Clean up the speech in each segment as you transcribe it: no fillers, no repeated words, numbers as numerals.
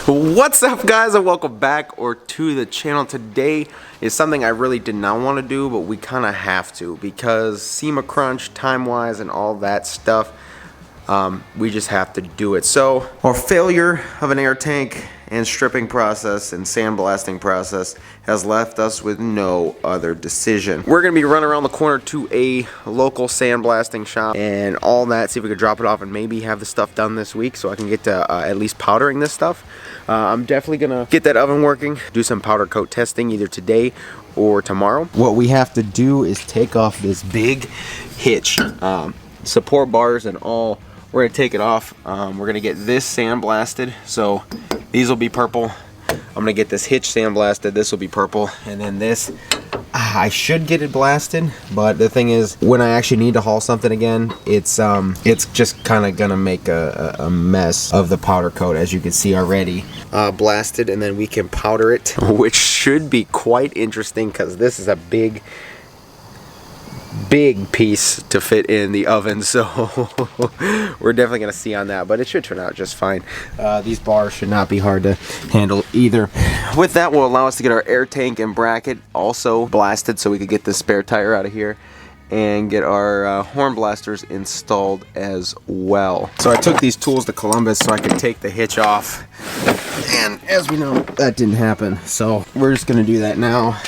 What's up, guys, and welcome back to the channel. Today is something I really did not want to do, but we kind of have to because SEMA crunch, time-wise, and all that stuff. We just have to do it. So our failure of an air tank and stripping process and sandblasting process has left us with no other decision. We're gonna be running around the corner to a local sandblasting shop and all that, see if we could drop it off and maybe have the stuff done this week so I can get to at least powdering this stuff. I'm definitely gonna get that oven working, do some powder coat testing either today or tomorrow. What we have to do is take off this big hitch, support bars and all. We're gonna take it off. We're gonna get this sandblasted, so these will be purple. I'm gonna get this hitch sandblasted. This will be purple, and then this, I should get it blasted. But the thing is, when I actually need to haul something again, it's just kind of gonna make a mess of the powder coat, as you can see already. Blasted, and then we can powder it, which should be quite interesting because this is a big piece to fit in the oven, so we're definitely gonna see on that, but it should turn out just fine. These bars should not be hard to handle either. With that, will allow us to get our air tank and bracket also blasted so we could get the spare tire out of here and get our horn blasters installed as well. So I took these tools to Columbus so I could take the hitch off, and as we know, that didn't happen, so we're just gonna do that now.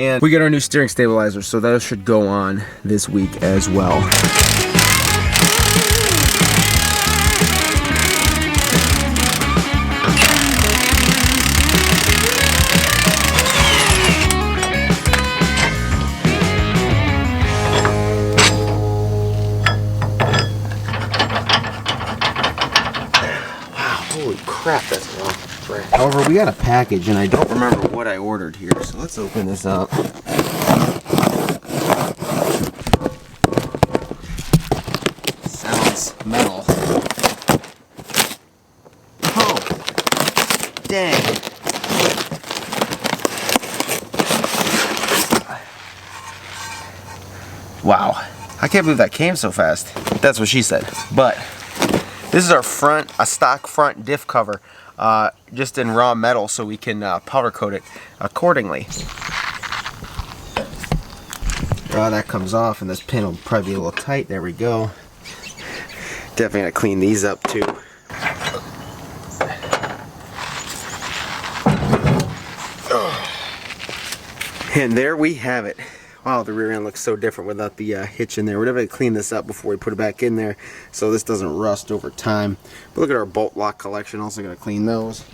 And we got our new steering stabilizer, so those should go on this week as well. Wow, holy crap, that's a long break. However, we got a package, and I don't remember what I ordered here, so let's open this up. Sounds metal. Oh, dang. Wow, I can't believe that came so fast. That's what she said. But this is our front, a stock front diff cover. Just in raw metal, so we can powder coat it accordingly. That comes off, and this pin will probably be a little tight. There we go. Definitely gonna clean these up too. And there we have it. Wow, the rear end looks so different without the hitch in there. We're definitely gonna clean this up before we put it back in there so this doesn't rust over time. But look at our bolt lock collection, also gonna clean those.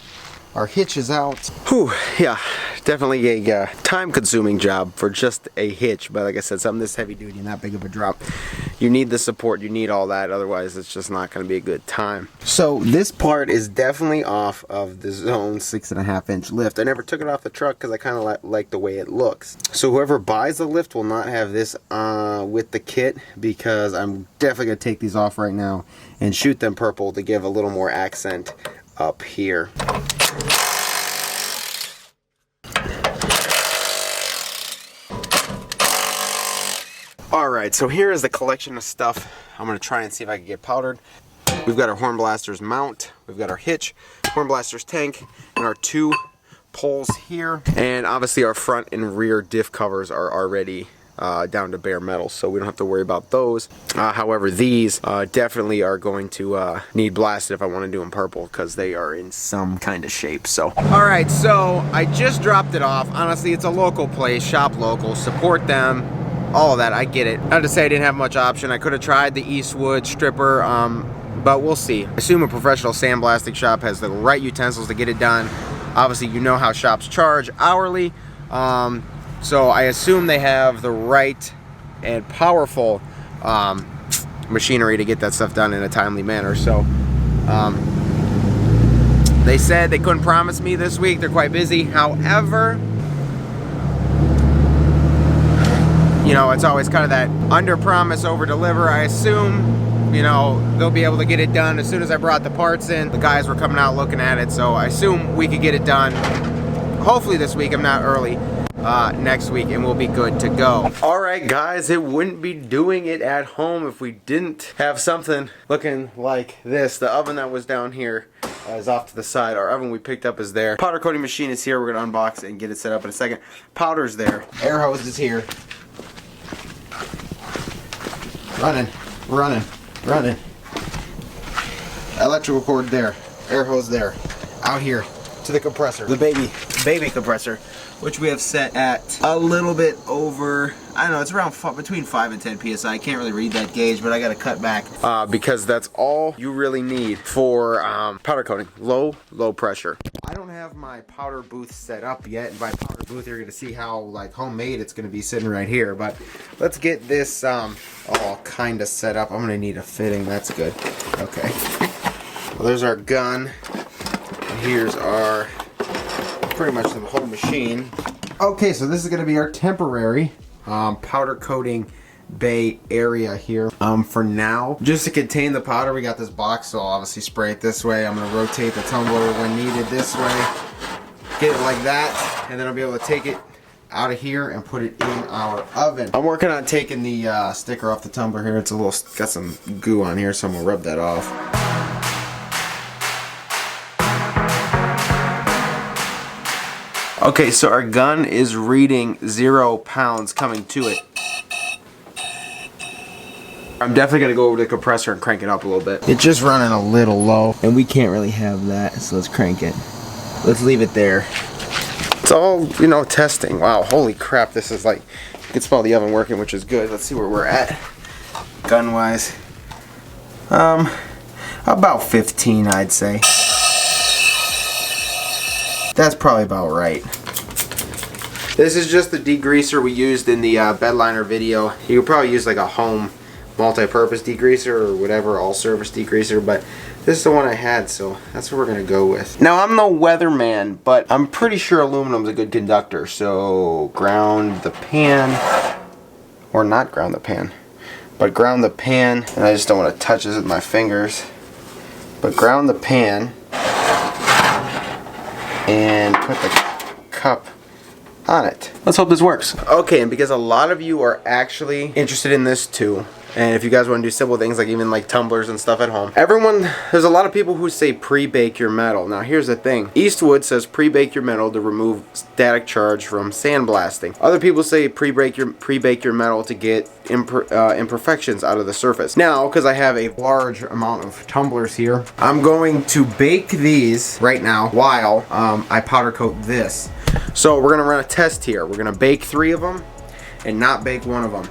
Our hitch is out. Whew, yeah, definitely a time-consuming job for just a hitch. But like I said, something this heavy duty and that big of a drop, you need the support, you need all that, otherwise it's just not gonna be a good time. So this part is definitely off of the zone 6.5-inch lift. I never took it off the truck because I kind of like the way it looks. So whoever buys the lift will not have this with the kit, because I'm definitely gonna take these off right now and shoot them purple to give a little more accent up here. Alright, so here is the collection of stuff I'm going to try and see if I can get powdered. We've got our horn blasters mount, we've got our hitch, horn blasters tank, and our two poles here. And obviously our front and rear diff covers are already down to bare metal, so we don't have to worry about those. However, these definitely are going to need blasted if I want to do them purple, because they are in some kind of shape. So alright, so I just dropped it off. Honestly, it's a local place, shop local, support them, all of that. I get it. Not to say I didn't have much option. I could have tried the Eastwood stripper, but we'll see. I assume a professional sandblasting shop has the right utensils to get it done. Obviously, you know how shops charge hourly. So I assume they have the right and powerful machinery to get that stuff done in a timely manner. So they said they couldn't promise me this week. They're quite busy. However, you know, it's always kind of that under promise, over deliver. I assume, you know, they'll be able to get it done. As soon as I brought the parts in, the guys were coming out looking at it. So I assume we could get it done hopefully this week, if not early. next week and we'll be good to go. Alright guys, it wouldn't be doing it at home if we didn't have something looking like this. The oven that was down here is off to the side. Our oven we picked up is there. Powder coating machine is here. We're going to unbox it and get it set up in a second. Powder's there. Air hose is here. Running. Electrical cord there. Air hose there. Out here to the compressor. The baby compressor, which we have set at a little bit over, I don't know, it's around between 5 and 10 psi. I can't really read that gauge, but I got to cut back because that's all you really need for powder coating. Low pressure. I don't have my powder booth set up yet, and by powder booth you're going to see how like homemade it's going to be sitting right here. But let's get this all kind of set up. I'm going to need a fitting. That's good. Okay. Well, there's our gun. Here's our, pretty much the whole machine. Okay, so this is going to be our temporary powder coating bay area here. For now, just to contain the powder, we got this box, so I'll obviously spray it this way. I'm going to rotate the tumbler when needed this way. Get it like that, and then I'll be able to take it out of here and put it in our oven. I'm working on taking the sticker off the tumbler here. It's a little, got some goo on here, so I'm going to rub that off. Okay, so our gun is reading 0 pounds coming to it. I'm definitely going to go over to the compressor and crank it up a little bit. It's just running a little low, and we can't really have that, so let's crank it. Let's leave it there. It's all, you know, testing. Wow, holy crap, this is like, you can smell the oven working, which is good. Let's see where we're at, gun-wise. About 15, I'd say. That's probably about right. This is just the degreaser we used in the bedliner video. You could probably use like a home multi-purpose degreaser or whatever, all-service degreaser, but this is the one I had, so that's what we're gonna go with. Now, I'm no weatherman, but I'm pretty sure aluminum's a good conductor, so ground the pan, or not ground the pan, but ground the pan, and I just don't want to touch this with my fingers, but ground the pan, and put the cup on it. Let's hope this works. Okay, and because a lot of you are actually interested in this too, and if you guys want to do simple things like even like tumblers and stuff at home, there's a lot of people who say pre-bake your metal. Now here's the thing. Eastwood says pre-bake your metal to remove static charge from sandblasting. Other people say pre-bake your metal to get imperfections out of the surface. Now, because I have a large amount of tumblers here, I'm going to bake these right now while I powder coat this. So we're gonna run a test here. We're gonna bake 3 of them and not bake 1 of them.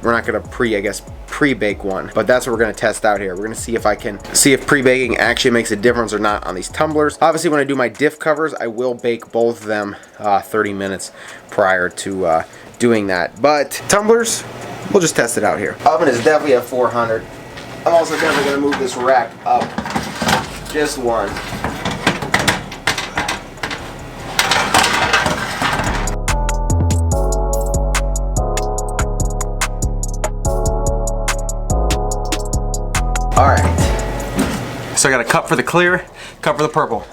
We're not gonna pre-bake one, but that's what we're gonna test out here. We're gonna see if I can see if pre-baking actually makes a difference or not on these tumblers. Obviously, when I do my diff covers, I will bake both of them 30 minutes prior to doing that. But tumblers, we'll just test it out here. Oven is definitely at 400. I'm also definitely gonna move this rack up just one. Alright, so I got a cup for the clear, cup for the purple.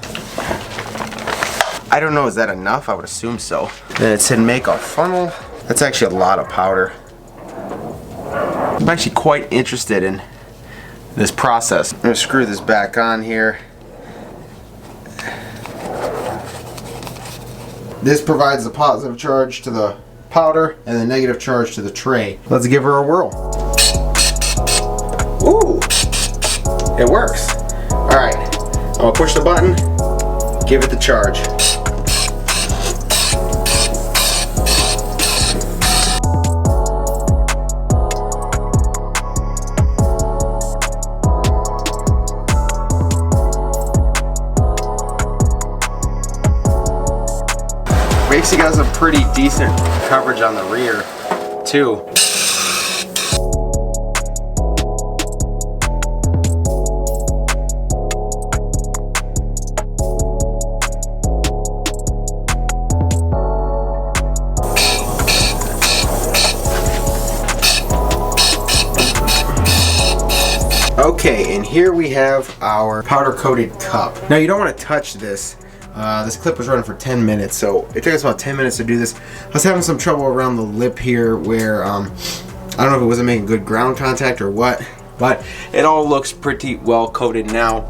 I don't know, is that enough? I would assume so. Then it said make a funnel. That's actually a lot of powder. I'm actually quite interested in this process. I'm gonna screw this back on here. This provides the positive charge to the powder and the negative charge to the tray. Let's give her a whirl. Ooh! It works. Alright, I'm gonna push the button, give it the charge. Basically has a pretty decent coverage on the rear, too. Okay, and here we have our powder coated cup. Now you don't want to touch this This clip was running for 10 minutes, so it took us about 10 minutes to do this. I was having some trouble around the lip here where, I don't know if it wasn't making good ground contact or what, but it all looks pretty well coated now.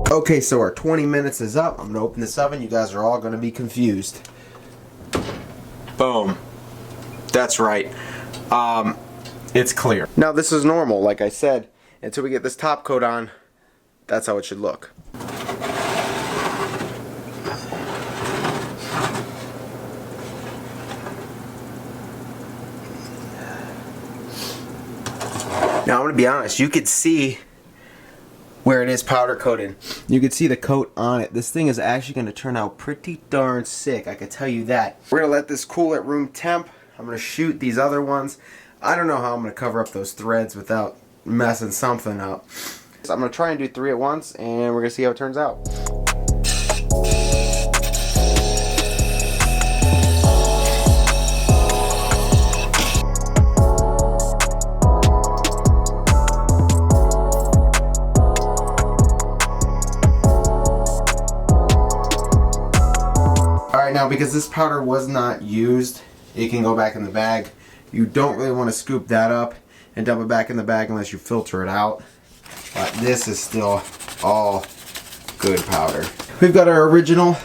Okay, so our 20 minutes is up. I'm gonna open this oven. You guys are all gonna be confused. Boom. That's right. It's clear. Now this is normal, like I said. Until we get this top coat on, that's how it should look. Now I'm gonna be honest, you could see where it is powder coated. You can see the coat on it. This thing is actually going to turn out pretty darn sick, I can tell you that. We're going to let this cool at room temp. I'm going to shoot these other ones. I don't know how I'm going to cover up those threads without messing something up. So I'm going to try and do 3 at once, and we're going to see how it turns out. Now, because this powder was not used, it can go back in the bag. You don't really want to scoop that up and dump it back in the bag unless you filter it out. But this is still all good powder. We've got our original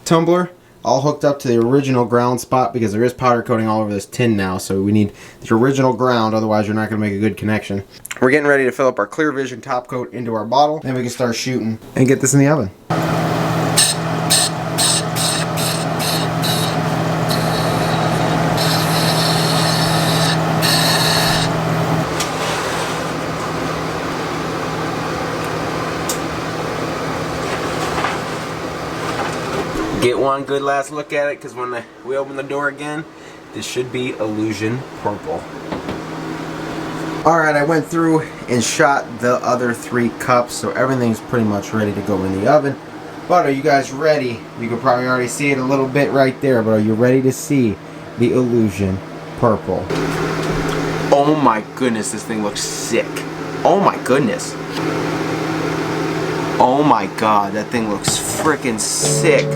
tumbler all hooked up to the original ground spot because there is powder coating all over this tin now, so we need the original ground, otherwise you're not going to make a good connection. We're getting ready to fill up our Clear Vision top coat into our bottle, then we can start shooting and get this in the oven. Get one good last look at it, because when we open the door again, this should be Illusion Purple. Alright, I went through and shot the other 3 cups, so everything's pretty much ready to go in the oven. But are you guys ready? You can probably already see it a little bit right there, but are you ready to see the Illusion Purple? Oh my goodness, this thing looks sick. Oh my goodness. Oh my god, that thing looks freaking sick.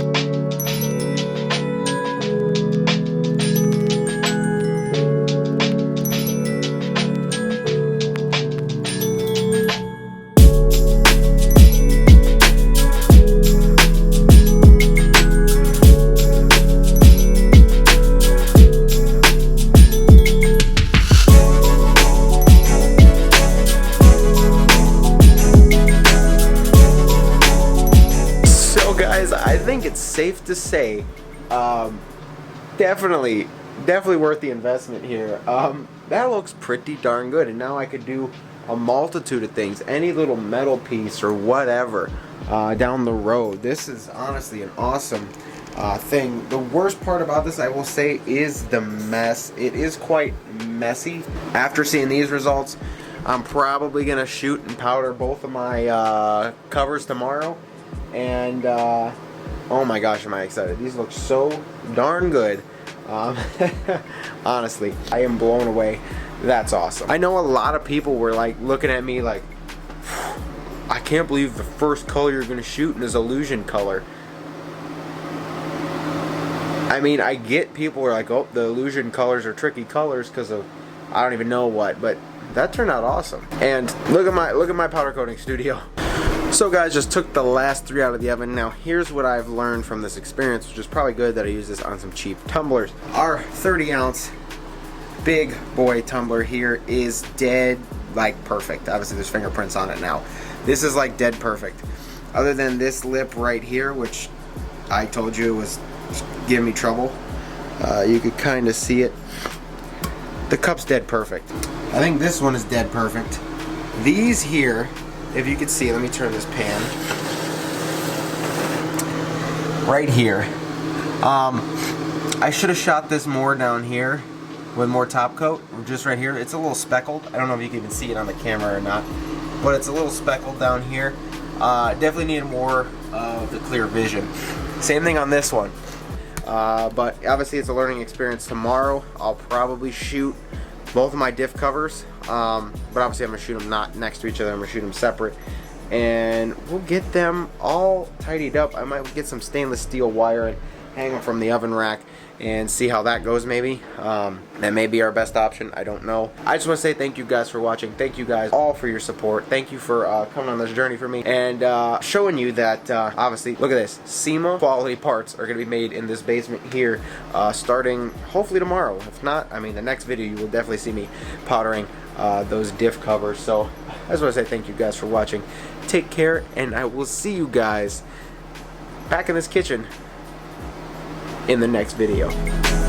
I think it's safe to say, definitely worth the investment here. That looks pretty darn good, and now I could do a multitude of things, any little metal piece or whatever down the road. This is honestly an awesome thing. The worst part about this, I will say, is the mess. It is quite messy. After seeing these results, I'm probably gonna shoot and powder both of my covers tomorrow, and oh my gosh, am I excited. These look so darn good. Honestly, I am blown away. That's awesome. I know a lot of people were like looking at me like, I can't believe the first color you're gonna shoot is illusion color. I mean, I get people are like, oh, the illusion colors are tricky colors because of I don't even know what, but that turned out awesome. And look at my powder coating studio. So guys, just took the last 3 out of the oven. Now here's what I've learned from this experience, which is probably good that I use this on some cheap tumblers. Our 30-ounce big boy tumbler here is dead like perfect. Obviously there's fingerprints on it now. This is like dead perfect. Other than this lip right here, which I told you was giving me trouble. You could kind of see it. The cup's dead perfect. I think this one is dead perfect. These here, if you could see, let me turn this pan. Right here. I should have shot this more down here. with more top coat, just right here. It's a little speckled. I don't know if you can even see it on the camera or not, but it's a little speckled down here. Definitely needed more of the clear vision. Same thing on this one. But obviously it's a learning experience. Tomorrow I'll probably shoot both of my diff covers, but obviously I'm going to shoot them not next to each other. I'm going to shoot them separate, and we'll get them all tidied up. I might get some stainless steel wire and hang them from the oven rack and see how that goes. Maybe that may be our best option. I don't know. I just want to say thank you guys for watching. Thank you guys all for your support. Thank you for coming on this journey for me and showing you that obviously, look at this, SEMA quality parts are going to be made in this basement here starting hopefully tomorrow. If not, I mean, the next video you will definitely see me powdering those diff covers. So I just want to say thank you guys for watching. Take care, and I will see you guys back in this kitchen in the next video.